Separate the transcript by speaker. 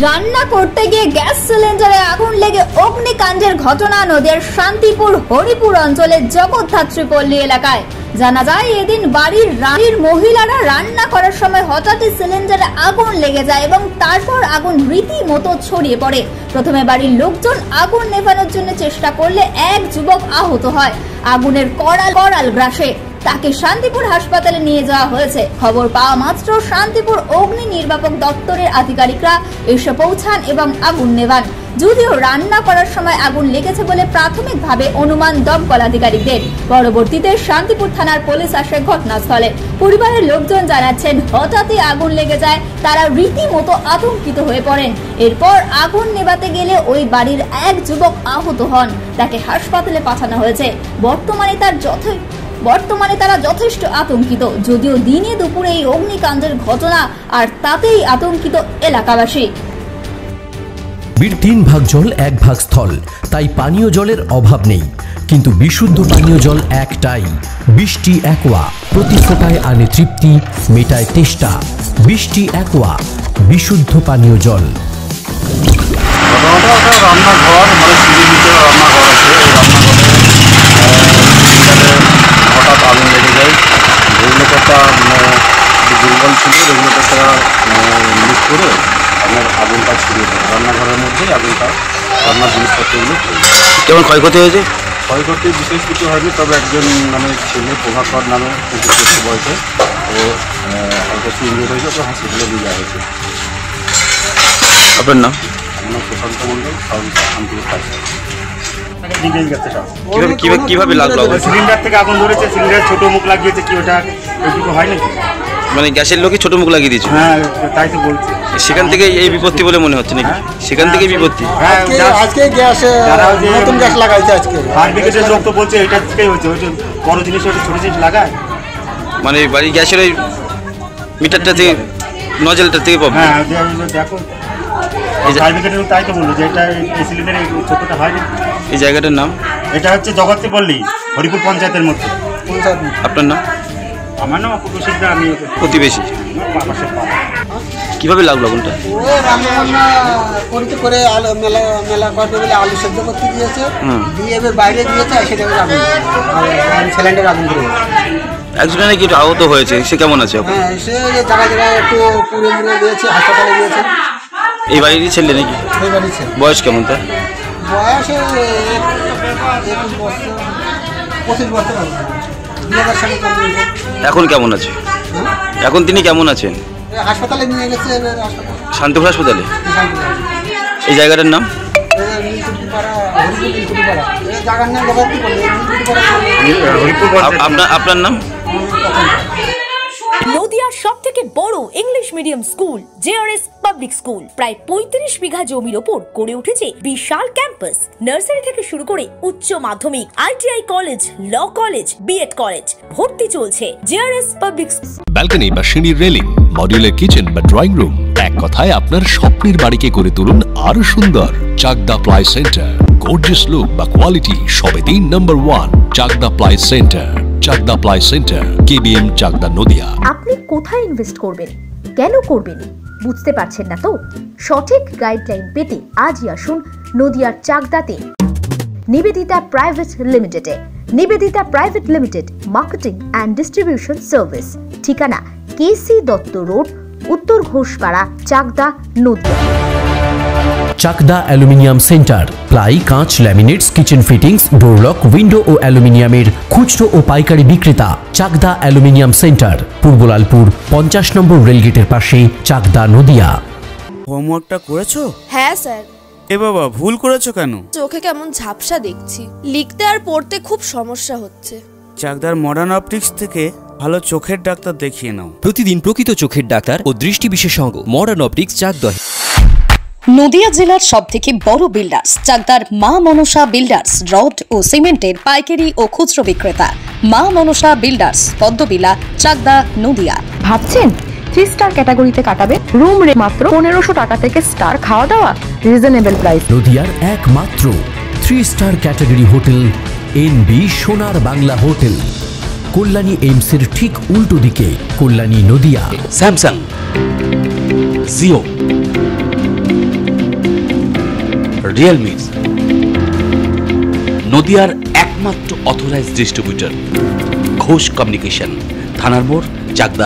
Speaker 1: রান্না করতে গিয়ে গ্যাস সিলিন্ডারে আগুন লেগে অগ্নিকাণ্ডের ঘটনা নদিয়ার শান্তিপুর হরিপুর অঞ্চলের জগদ্ধাত্রী পল্লী এলাকায়। জানা যায় এদিন বাড়ির মহিলারা রান্না করার সময় হঠাৎই সিলিন্ডারে আগুন লেগে যায় এবং তারপর আগুন রীতিমতো ছড়িয়ে পড়ে। প্রথমে বাড়ির লোকজন আগুন নেভানোর জন্য চেষ্টা করলে এক যুবক আহত হয়। আগুনের করাল গ্রাসে তাকে শান্তিপুর হাসপাতালে নিয়ে যাওয়া হয়েছে। খবর পাওয়া মাত্র শান্তিপুর অগ্নি নির্বাপক দপ্তরের আধিকারিকরা এসে পৌঁছান এবং আগুন নেভান। যদিও রান্না করার সময় আগুন লেগেছে বলে প্রাথমিকভাবে অনুমান দমকল আধিকারিকদের। পরবর্তীতে শান্তিপুর থানার পুলিশ আসে ঘটনাস্থলে। পরিবারের লোকজন জানাচ্ছেন হঠাৎই আগুন লেগে যায়, তারা রীতিমতো আতঙ্কিত হয়ে পড়েন। এরপর আগুন নেভাতে গেলে ওই বাড়ির এক যুবক আহত হন, তাকে হাসপাতালে পাঠানো হয়েছে। বর্তমানে তারা যথেষ্ট আতঙ্কিত। যদিও দিনে দুপুরে এই অগ্নিকাণ্ডের ঘটনা আর তাতেই আতঙ্কিত এলাকাবাসী।
Speaker 2: 3 ভাগ জল 1 ভাগ স্থল, তাই পানীয় জলের অভাব নেই। কিন্তু বিশুদ্ধ পানীয় জল একটাই, বৃষ্টি অ্যাকোয়া। প্রতি ফোঁটায় আনে তৃপ্তি, মেটায় তেষ্টা। বৃষ্টি অ্যাকোয়া, বিশুদ্ধ পানীয় জল।
Speaker 3: রান্নাঘর মানে সিঁড়িতে রান্নাঘর আছে। হঠাৎ আগুন লেগে যায়। রেগুলেটরটা দুর্বল ছিল, রেগুলেটরটা লিক করে আপনার আগুনটা ছড়িয়ে পড়ে রান্নাঘরের মধ্যেই। আগুনটা রান্নার জিনিসপত্রগুলো
Speaker 4: কেমন ক্ষয়ক্ষতি হয়েছে?
Speaker 3: ক্ষয়ক্ষতি বিশেষ কিছু হয়নি, তবে একজন মানে ছেলে প্রভাকর নামে 25 বয়সে ও হয়তো ইঞ্জুরি হয়েছে, ওকে হসপিটালে নিয়ে যাওয়া হয়েছে।
Speaker 4: আপনার নাম?
Speaker 3: আমার সুশান্ত মন্ডল, শান্তিপুর
Speaker 4: কিভাবে লাগলো?
Speaker 5: সিলিন্ডার থেকে আগুন ধরেছে, সিলিন্ডার ছোট মুখ লাগিয়েছে কি ওটা ওইটুকু হয় নাকি?
Speaker 4: মানে গ্যাসের লোকে ছোট মুখ লাগিয়ে দিয়েছে?
Speaker 5: হ্যাঁ তাই তো বলছি।
Speaker 4: সেখান থেকে এই বিপত্তি বলে মনে হচ্ছে নাকি? সেখান থেকে বিপত্তি?
Speaker 5: আজকে গ্যাসে নতুন গ্যাস লাগাইছে আজকে। ফায়ার ব্রিগেডের লোক তো বলছে এটা থেকেই হচ্ছে, ওইটা বড় জিনিস ওটা ছোট জিনিস লাগায়।
Speaker 4: মানে বাড়ির গ্যাসের ওই মিটারটা থেকে নজেলটা থেকে পাবো।
Speaker 5: হ্যাঁ দেখো ফায়ার ব্রিগেডের লোক তাই তো বললো যে এটা এই সিলিন্ডারে ছোটটা হয় না।
Speaker 4: এই জায়গাটার নাম?
Speaker 5: এটা হচ্ছে জগদ্ধাত্রী পল্লী, হরিপুর পঞ্চায়েতের মধ্যে।
Speaker 4: আপনার নাম?
Speaker 5: আমার নাম অপপ্রসিদ্ধ, আমি
Speaker 4: প্রতিবেশী। কিভাবে লাগলো আগুনটা?
Speaker 6: রান্না করতে করে মেলা করতে বলে আলু সেদ্ধ করতে দিয়েছে, দিয়ে এবার বাইরে দিয়েছে, সেটা আগুন সিলিন্ডার আগুন ধরে
Speaker 4: একজনের নাকি একটু আহত হয়েছে, সে কেমন আছে?
Speaker 6: হ্যাঁ, সে জায়গায় জায়গায় একটু পুড়ে মুড়ে দিয়েছে, হাসপাতালে দিয়েছে।
Speaker 4: এই বাড়িরই ছেলে নাকি?
Speaker 6: এই বাড়ির ছেলে।
Speaker 4: বয়স কেমন তার?
Speaker 6: বয়স 25 বছর।
Speaker 4: এখন কেমন আছে? এখন তিনি কেমন আছেন?
Speaker 6: হাসপাতালে নিয়ে গেছে।
Speaker 4: শান্তিপুর হাসপাতালে? এই জায়গাটার নাম? আপনার নাম?
Speaker 7: নদিয়ার সবথেকে বড় English medium school JRS public school প্রায় 35 বিঘা জমির ওপর গড়ে উঠেছে বিশাল ক্যাম্পাস। নার্সারি থেকে শুরু করে উচ্চ মাধ্যমিক, ITI college, law college, BEd college, ভর্তি চলছে জেআরএস পাবলিক।
Speaker 8: ব্যালকনি বা সিঁড়ির রেলিং, মডিউলার কিচেন বা ড্রয়িং রুম, এক কথায় আপনার স্বপ্নের বাড়িকে করে তুলুন আরো সুন্দর। Chakdah ply centre, gorgeous look বা কোয়ালিটি সবে 3 number 1 Chakdah ply centre. Chakdah ply centre, KBM, Chakdah, Nadia.
Speaker 7: আপনি কোথায় ইনভেস্ট করবেন, কেন করবেন বুঝতে পারছেন না তো? সঠিক গাইডলাইন পেতে আজই আসুন নদিয়ার চাকদাতে নিবেদিতা প্রাইভেট লিমিটেডে। Nivedita private limited, marketing and distribution service. ঠিকানা K C Dutta road, Uttar Ghoshpara, Chakdah, Nadia.
Speaker 2: Chakdah aluminium centre, ply, কাঁচ, laminates, kitchen fittings, door lock, window ও অ্যালুমিনিয়ামের খুচরো ও পাইকারি বিক্রেতা। Chakdah aluminium centre, Purbalalpur 50 number রেলগেটের পাশে, চাকদা, নদিয়া।
Speaker 9: হোমওয়ার্কটা করেছো?
Speaker 10: হ্যাঁ স্যার।
Speaker 9: এ বাবা, ভুল করেছো কেন?
Speaker 10: চোখে কেমন ঝাপসা দেখছি, লিখতে আর পড়তে খুব সমস্যা হচ্ছে।
Speaker 9: চাকদার মডার্ন অপটিক্স থেকে ভালো চোখের ডাক্তার দেখিয়ে নাও।
Speaker 11: প্রতিদিন প্রকৃত চোখের ডাক্তার ও দৃষ্টি বিশেষজ্ঞ মডার্ন অপটিক্স, চাকদা।
Speaker 7: নদিয়া জেলার সবথেকে বড় বিল্ডার্স চাকদার মা মনসা বিল্ডার্স, রড ও সিমেন্টের পাইকারি ও খুচরো বিক্রেতা। মা মনসা বিল্ডার্স, পদ্মবিলা, চাকদা, নদিয়া।
Speaker 12: ভাবছেন 3 স্টার ক্যাটাগরিতে কাটাবে? রুম রে মাত্র 1500 টাকা থেকে স্টার, খাওয়া দাওয়া রিজনেবল প্রাইস।
Speaker 2: নদিয়ার একমাত্র 3 স্টার ক্যাটাগরি হোটেল এনবি সোনার বাংলা হোটেল, কল্যাণী এইমসের ঠিক উল্টো দিকে, কল্যাণী, নদিয়া।
Speaker 11: স্যামসাং, জিও,
Speaker 13: রিয়েলমি, নদিয়ার একমাত্র অথরাইজড ডিস্ট্রিবিউটর ঘোষ কমিউনিকেশন, থানার মোড়, চাকদা।